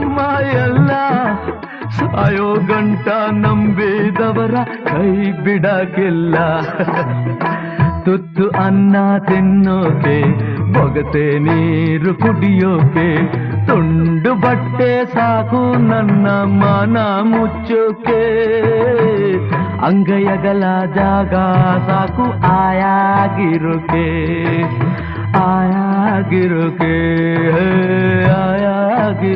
ನಮ್ಮ ಎಲ್ಲ ಸಾಯೋ ಗಂಟ ನಂಬಿದವರ ಕೈ ಬಿಡಕ್ಕಿಲ್ಲ. ತುತ್ತು ಅನ್ನ ತಿನ್ನೋಕೆ, ಬೊಗಸೆ ನೀರು ಕುಡಿಯೋಕೆ, ತುಂಡು ಬಟ್ಟೆ ಸಾಕು ನನ್ನ ಮನ ಮುಚ್ಚೋಕೆ. ಅಂಗೈಯಗಲ ಜಾಗ ಸಾಕು ಆಯಾಗಿರೋಕೆ, ಆಯಾಗಿರೋಕೆ, ಆಯಾಗಿ